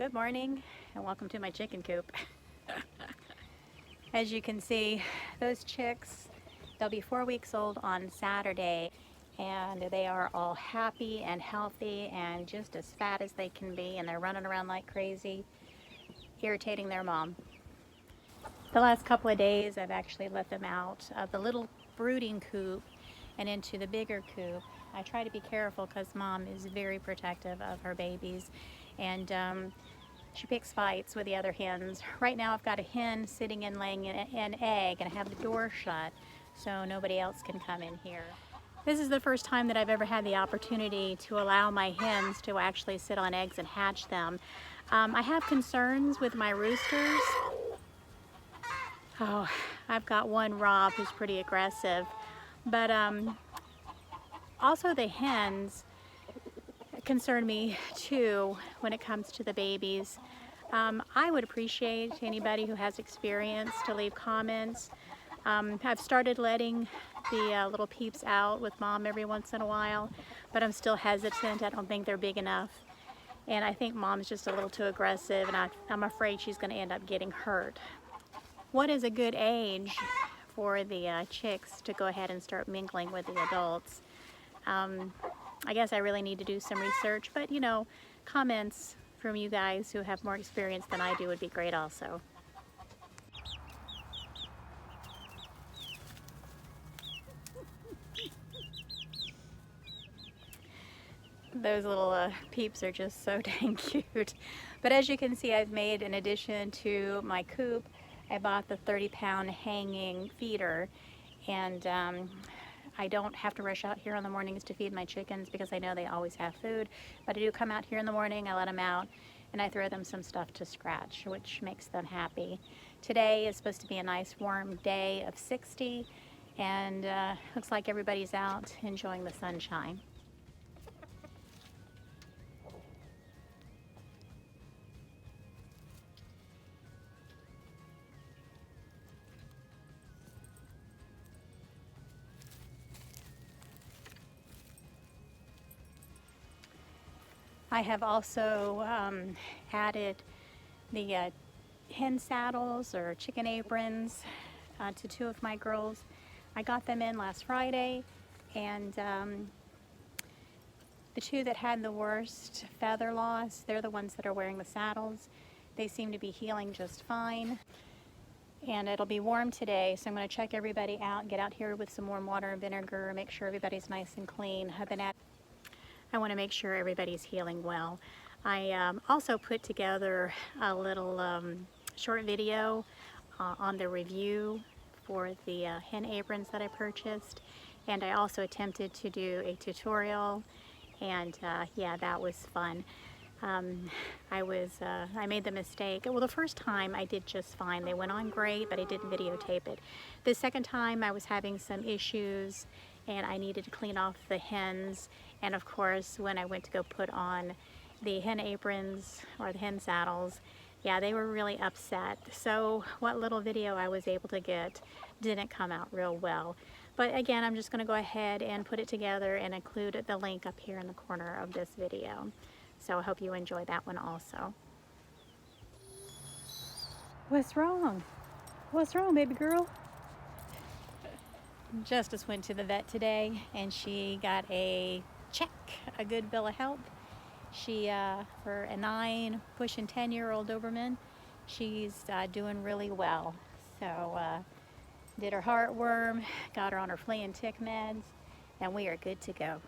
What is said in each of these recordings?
Good morning and welcome to my chicken coop. As you can see, those chicks, they'll be 4 weeks old on Saturday, and they are all happy and healthy and just as fat as they can be, and they're running around like crazy, irritating their mom. The last couple of days I've actually let them out of the little brooding coop and into the bigger coop. I try to be careful because mom is very protective of her babies, and she picks fights with the other hens. Right now I've got a hen sitting and laying an egg, and I have the door shut so nobody else can come in here. This is the first time that I've ever had the opportunity to allow my hens to actually sit on eggs and hatch them. I have concerns with my roosters. Oh, I've got one, Rob, who's pretty aggressive, but also the hens concern me too when it comes to the babies. I would appreciate anybody who has experience to leave comments. I've started letting the little peeps out with mom every once in a while, but I'm still hesitant. I don't think they're big enough, and I think mom's just a little too aggressive, and I'm afraid she's going to end up getting hurt. What is a good age for the chicks to go ahead and start mingling with the adults? I guess I really need to do some research, but you know, comments from you guys who have more experience than I do would be great also. Those little peeps are just so dang cute. But as you can see, I've made an addition to my coop. I bought the 30-pound hanging feeder, and I don't have to rush out here in the mornings to feed my chickens because I know they always have food. But I do come out here in the morning, I let them out, and I throw them some stuff to scratch, which makes them happy. Today is supposed to be a nice warm day of 60, and looks like everybody's out enjoying the sunshine. I have also added the hen saddles or chicken aprons to two of my girls. I got them in last Friday, and the two that had the worst feather loss, they're the ones that are wearing the saddles. They seem to be healing just fine. And it'll be warm today, so I'm going to check everybody out, get out here with some warm water and vinegar, make sure everybody's nice and clean. I want to make sure everybody's healing well. I also put together a little short video on the review for the hen aprons that I purchased, and I also attempted to do a tutorial, and yeah, that was fun. I made the mistake. Well, the first time I did just fine. They went on great, but I didn't videotape it. The second time I was having some issues, and I needed to clean off the hens. And of course, when I went to go put on the hen aprons or the hen saddles, yeah, they were really upset. So what little video I was able to get didn't come out real well. But again, I'm just going to go ahead and put it together and include the link up here in the corner of this video. So I hope you enjoy that one also. What's wrong? What's wrong, baby girl? Justice went to the vet today, and she got a check, a good bill of health. She, for a 9, pushing 10-year-old Doberman, she's doing really well. So did her heartworm, got her on her flea and tick meds, and we are good to go.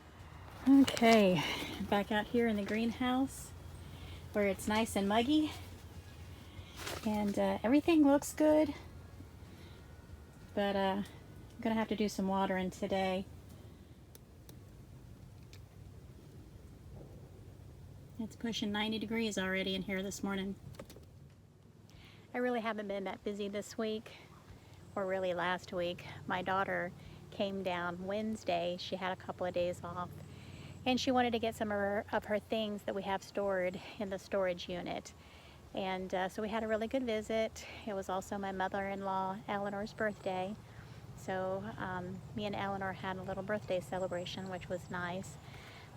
Okay, back out here in the greenhouse where it's nice and muggy, and everything looks good, but I'm gonna have to do some watering today. It's pushing 90 degrees already in here this morning. I really haven't been that busy this week, or really last week. My daughter came down Wednesday. She had a couple of days off, and she wanted to get some of her things that we have stored in the storage unit. And so we had a really good visit. It was also my mother-in-law, Eleanor's birthday. So me and Eleanor had a little birthday celebration, which was nice.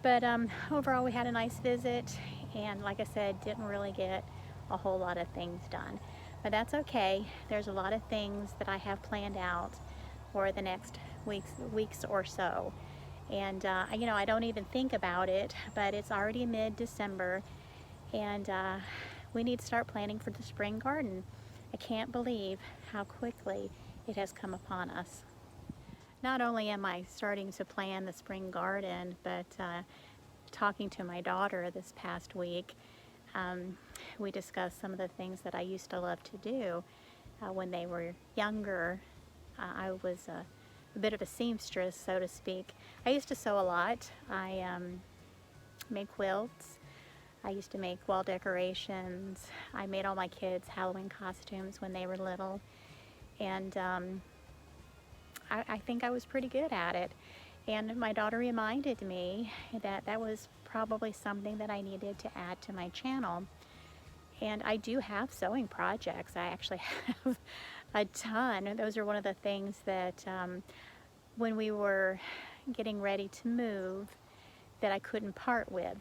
But overall, we had a nice visit, and like I said, didn't really get a whole lot of things done. But that's okay. There's a lot of things that I have planned out for the next weeks or so. And you know, I don't even think about it, but it's already mid-December, and we need to start planning for the spring garden. I can't believe how quickly it has come upon us. Not only am I starting to plan the spring garden, but talking to my daughter this past week, we discussed some of the things that I used to love to do when they were younger. I was a bit of a seamstress, so to speak. I used to sew a lot. I made quilts. I used to make wall decorations. I made all my kids Halloween costumes when they were little. And I think I was pretty good at it. And my daughter reminded me that that was probably something that I needed to add to my channel. And I do have sewing projects. I actually have a ton. Those are one of the things that when we were getting ready to move, that I couldn't part with.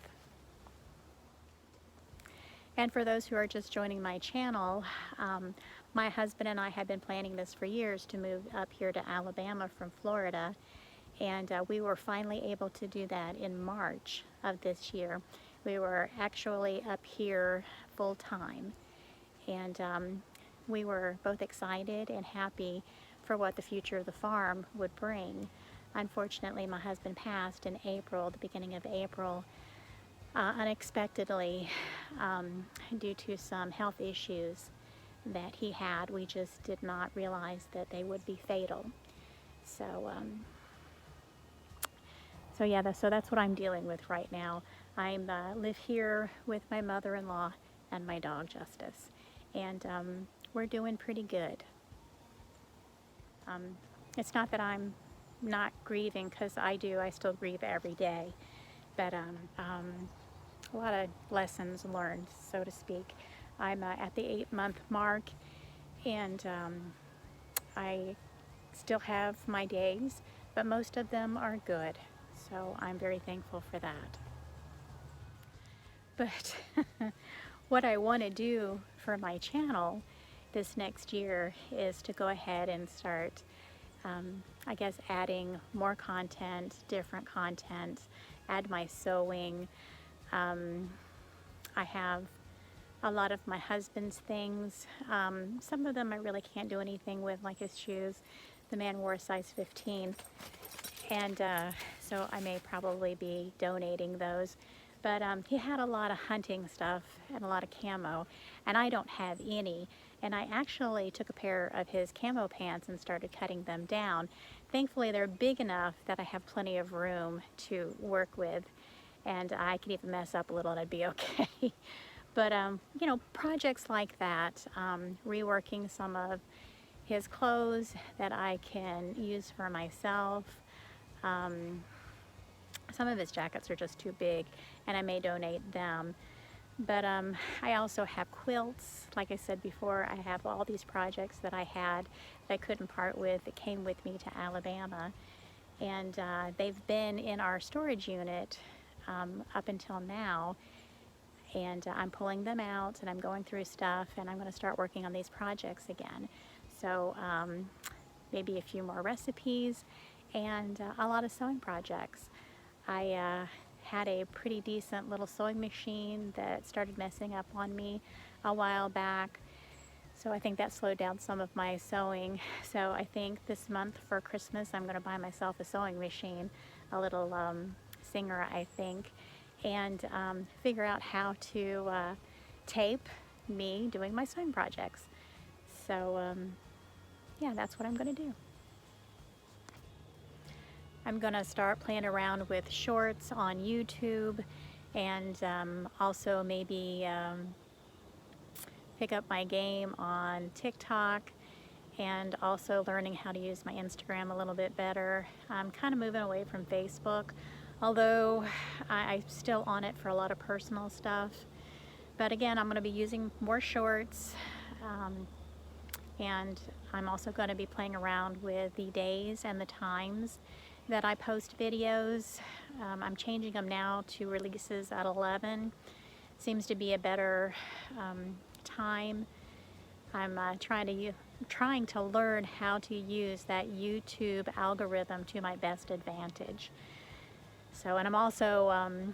And for those who are just joining my channel, my husband and I have been planning this for years to move up here to Alabama from Florida. And we were finally able to do that in March of this year. We were actually up here full time. And we were both excited and happy for what the future of the farm would bring. Unfortunately, my husband passed in April, the beginning of April, unexpectedly, due to some health issues that he had. We just did not realize that they would be fatal. So yeah, so that's what I'm dealing with right now. I live here with my mother-in-law and my dog Justice, and we're doing pretty good. It's not that I'm not grieving, because I still grieve every day, but a lot of lessons learned, so to speak. I'm at the 8-month mark, and I still have my days, but most of them are good, so I'm very thankful for that. But what I want to do for my channel this next year is to go ahead and start, I guess, adding more content, different content, add my sewing. I have a lot of my husband's things. Some of them I really can't do anything with, like his shoes. The man wore a size 15, and so I may probably be donating those. But he had a lot of hunting stuff and a lot of camo, and I don't have any. And I actually took a pair of his camo pants and started cutting them down. Thankfully, they're big enough that I have plenty of room to work with, and I can even mess up a little and it'd be okay. But, you know, projects like that, reworking some of his clothes that I can use for myself. Some of his jackets are just too big, and I may donate them. But I also have quilts. Like I said before, I have all these projects that I had that I couldn't part with that came with me to Alabama. And they've been in our storage unit up until now. And I'm pulling them out, and I'm going through stuff, and I'm going to start working on these projects again. So maybe a few more recipes and a lot of sewing projects. I had a pretty decent little sewing machine that started messing up on me a while back, so I think that slowed down some of my sewing. So I think this month for Christmas I'm going to buy myself a sewing machine, a little Singer, I think, and figure out how to tape me doing my sewing projects. So yeah, that's what I'm going to do. I'm going to start playing around with shorts on YouTube, and also maybe pick up my game on TikTok, and also learning how to use my Instagram a little bit better. I'm kind of moving away from Facebook, although I'm still on it for a lot of personal stuff. But again, I'm going to be using more shorts, and I'm also going to be playing around with the days and the times that I post videos. I'm changing them now to releases at 11. seems to be a better time. I'm trying to learn how to use that YouTube algorithm to my best advantage. So, and I'm also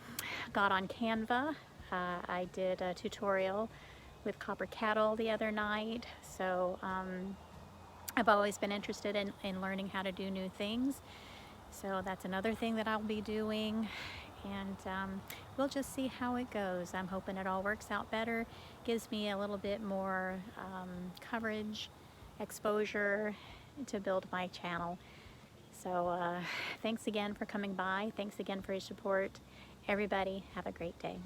got on Canva. I did a tutorial with copper cattle the other night. So I've always been interested in learning how to do new things. So that's another thing that I'll be doing. And we'll just see how it goes. I'm hoping it all works out better, gives me a little bit more coverage, exposure to build my channel. So thanks again for coming by. Thanks again for your support. Everybody, have a great day.